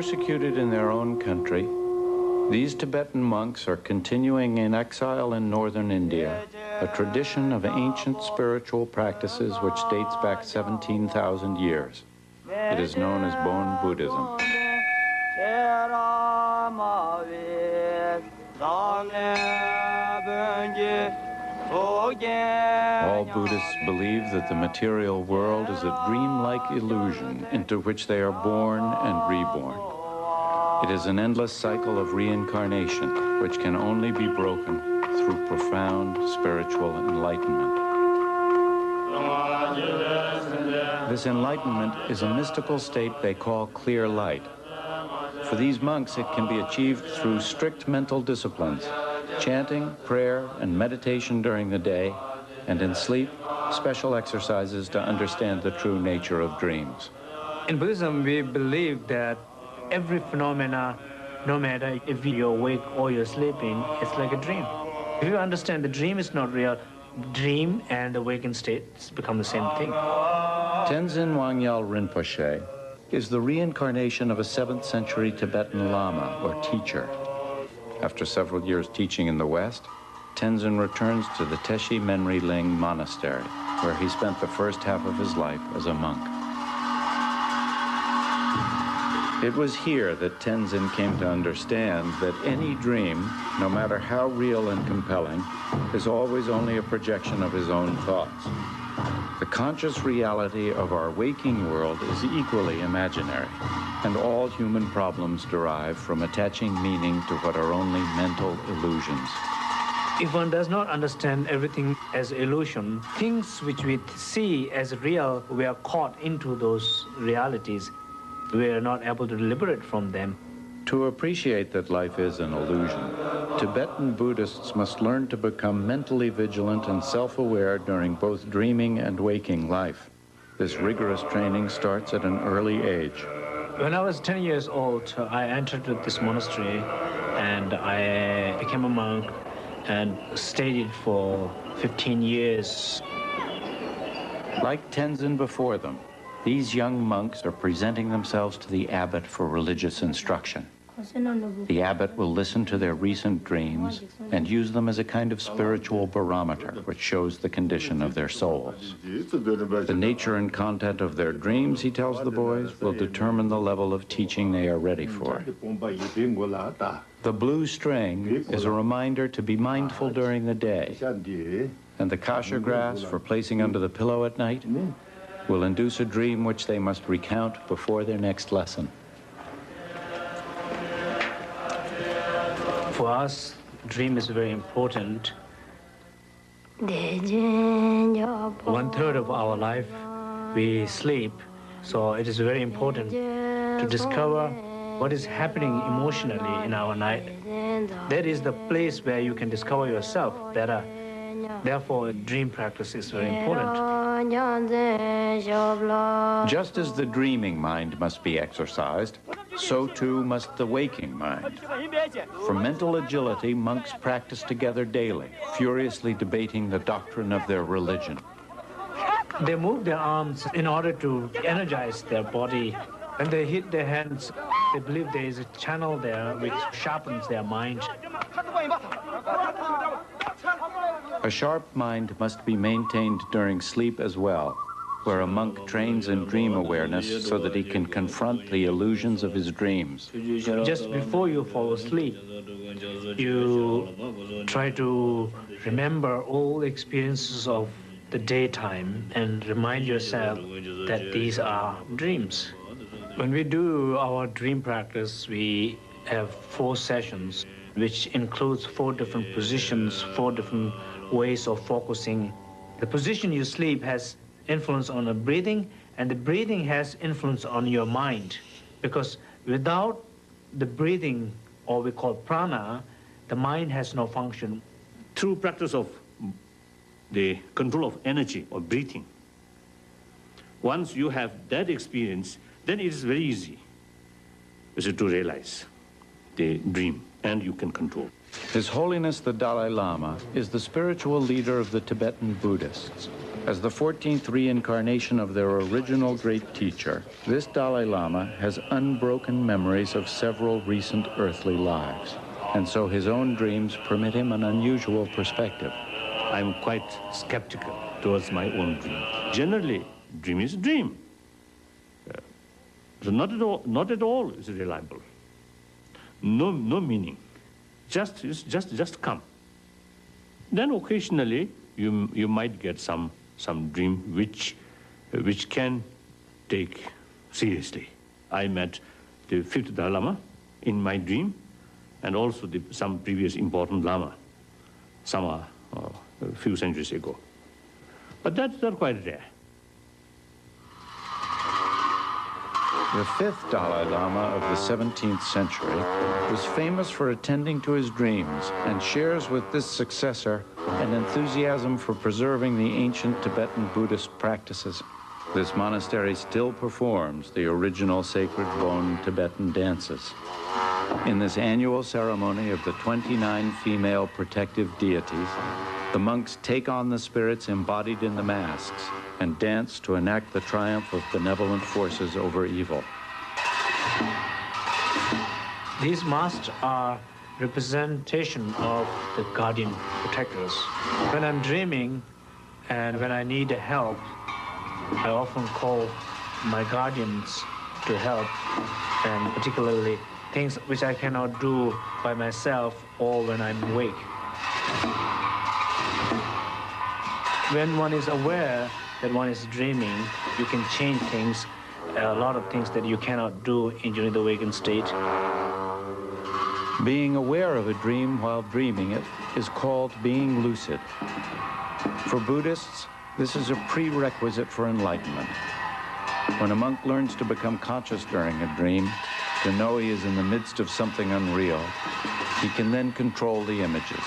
persecuted in their own country, these Tibetan monks are continuing in exile in northern India, a tradition of ancient spiritual practices which dates back 17,000 years. It is known as Bon Buddhism. All Buddhists believe that the material world is a dreamlike illusion into which they are born and reborn. It is an endless cycle of reincarnation, which can only be broken through profound spiritual enlightenment. This enlightenment is a mystical state they call clear light. For these monks, it can be achieved through strict mental disciplines, chanting, prayer, and meditation during the day, and in sleep, special exercises to understand the true nature of dreams. In Buddhism, we believe that every phenomena, no matter if you're awake or you're sleeping, it's like a dream. If you understand the dream is not real, dream and awakened state become the same thing. Tenzin Wangyal Rinpoche is the reincarnation of a 7th century Tibetan Lama, or teacher. After several years teaching in the West, Tenzin returns to the Teshi Menri Ling Monastery, where he spent the first half of his life as a monk. It was here that Tenzin came to understand that any dream, no matter how real and compelling, is always only a projection of his own thoughts. The conscious reality of our waking world is equally imaginary, and all human problems derive from attaching meaning to what are only mental illusions. If one does not understand everything as illusion, things which we see as real, we are caught into those realities. We are not able to liberate from them. To appreciate that life is an illusion, Tibetan Buddhists must learn to become mentally vigilant and self-aware during both dreaming and waking life. This rigorous training starts at an early age. When I was 10 years old, I entered this monastery and I became a monk and stayed for 15 years. Like Tenzin before them, these young monks are presenting themselves to the abbot for religious instruction. The abbot will listen to their recent dreams and use them as a kind of spiritual barometer which shows the condition of their souls. The nature and content of their dreams, he tells the boys, will determine the level of teaching they are ready for. The blue string is a reminder to be mindful during the day, and the kasha grass for placing under the pillow at night will induce a dream which they must recount before their next lesson. For us, dream is very important. 1/3 of our life, we sleep, so it is very important to discover what is happening emotionally in our night. That is the place where you can discover yourself better. Therefore, dream practice is very important. Just as the dreaming mind must be exercised, so too must the waking mind. For mental agility, monks practice together daily, furiously debating the doctrine of their religion. They move their arms in order to energize their body. When they hit their hands, they believe there is a channel there which sharpens their mind. A sharp mind must be maintained during sleep as well, where a monk trains in dream awareness so that he can confront the illusions of his dreams. Just before you fall asleep, you try to remember all experiences of the daytime and remind yourself that these are dreams. When we do our dream practice, we have 4 sessions, which includes 4 different positions, 4 different ways of focusing. The position you sleep has influence on the breathing, and the breathing has influence on your mind. Because without the breathing, or we call prana, the mind has no function. Through practice of the control of energy or breathing, once you have that experience, then it is very easy to realize the dream, and you can control. His Holiness the Dalai Lama is the spiritual leader of the Tibetan Buddhists. As the 14th reincarnation of their original great teacher, this Dalai Lama has unbroken memories of several recent earthly lives, and so his own dreams permit him an unusual perspective. I'm quite skeptical towards my own dream. Generally, dream is a dream. So not at all is reliable. No meaning. Just come. Then occasionally you might get some dream which can take seriously. I met the 5th Dalai Lama in my dream, and also some previous important Lama, some a few centuries ago. But that's quite rare. The 5th Dalai Lama of the 17th century was famous for attending to his dreams and shares with this successor an enthusiasm for preserving the ancient Tibetan Buddhist practices. This monastery still performs the original sacred Bon Tibetan dances. In this annual ceremony of the 29 female protective deities, the monks take on the spirits embodied in the masks and dance to enact the triumph of benevolent forces over evil. These masks are representation of the guardian protectors. When I'm dreaming and when I need help, I often call my guardians to help, and particularly things which I cannot do by myself or when I'm awake. When one is aware that one is dreaming, you can change things, a lot of things that you cannot do during the awakened state. Being aware of a dream while dreaming it is called being lucid. For Buddhists, this is a prerequisite for enlightenment. When a monk learns to become conscious during a dream, to know he is in the midst of something unreal, he can then control the images.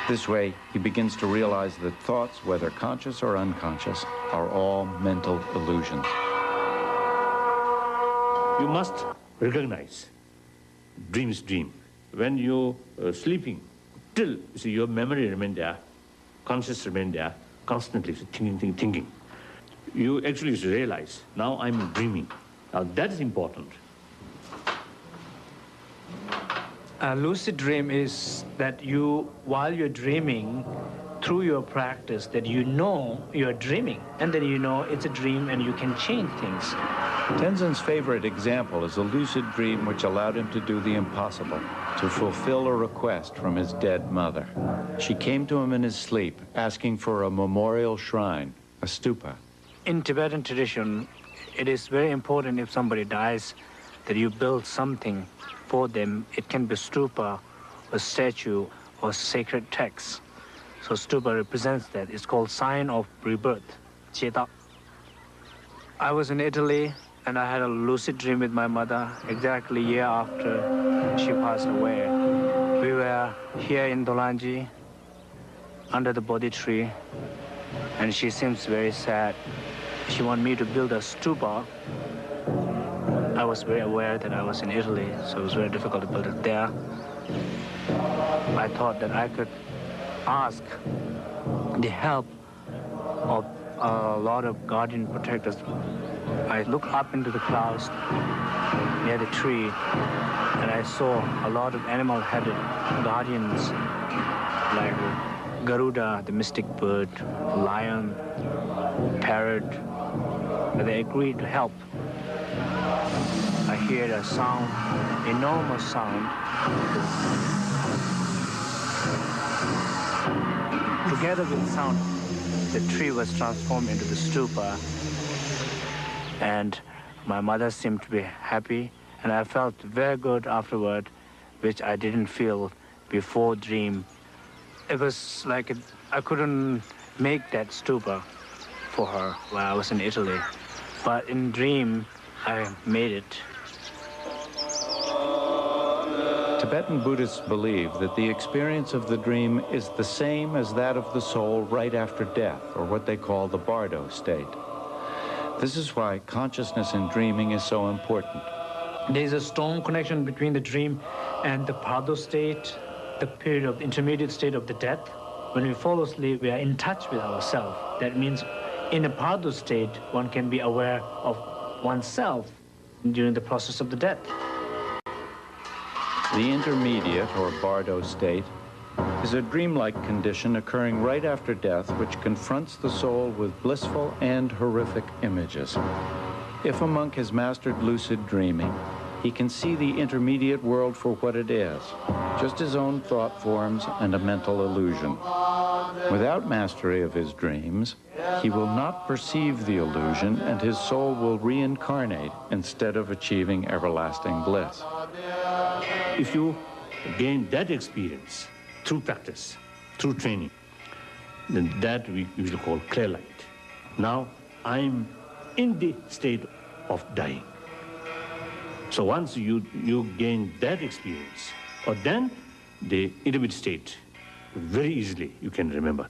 This way, he begins to realize that thoughts, whether conscious or unconscious, are all mental illusions. You must recognize dream is dream. When you're sleeping, till you see your memory remain there, conscious remain there, constantly thinking. You actually realize, now I'm dreaming. Now that is important. A lucid dream is that you, while you're dreaming, through your practice, that you know you're dreaming, and then you know it's a dream and you can change things. Tenzin's favorite example is a lucid dream which allowed him to do the impossible, to fulfill a request from his dead mother. She came to him in his sleep, asking for a memorial shrine, a stupa. In Tibetan tradition, it is very important if somebody dies that you build something for them. It can be stupa, a statue, or sacred text. So stupa represents that. It's called sign of rebirth, cheta. I was in Italy and I had a lucid dream with my mother exactly a year after she passed away. We were here in Dolanji under the Bodhi tree, and she seems very sad. She wanted me to build a stupa. I was very aware that I was in Italy, so it was very difficult to build it there. I thought that I could ask the help of a lot of guardian protectors. I looked up into the clouds near the tree, and I saw a lot of animal-headed guardians, like Garuda, the mystic bird, lion, parrot. They agreed to help. I heard a sound, enormous sound. Together with the sound, the tree was transformed into the stupa, and my mother seemed to be happy, and I felt very good afterward, which I didn't feel before dream. It was like I couldn't make that stupa for her while I was in Italy, but in dream, I made it. Tibetan Buddhists believe that the experience of the dream is the same as that of the soul right after death, or what they call the bardo state. This is why consciousness in dreaming is so important. There is a strong connection between the dream and the bardo state, the period of the intermediate state of the death. when we fall asleep, we are in touch with ourselves. That means in a Pardo state, one can be aware of oneself during the process of the death. The intermediate, or Bardo state, is a dreamlike condition occurring right after death which confronts the soul with blissful and horrific images. If a monk has mastered lucid dreaming, he can see the intermediate world for what it is, just his own thought forms and a mental illusion. Without mastery of his dreams, he will not perceive the illusion and his soul will reincarnate instead of achieving everlasting bliss. If you gain that experience through practice, through training, then that we usually call clear light. Now I'm in the state of dying. So once you gain that experience, or then the intermediate state, very easily you can remember.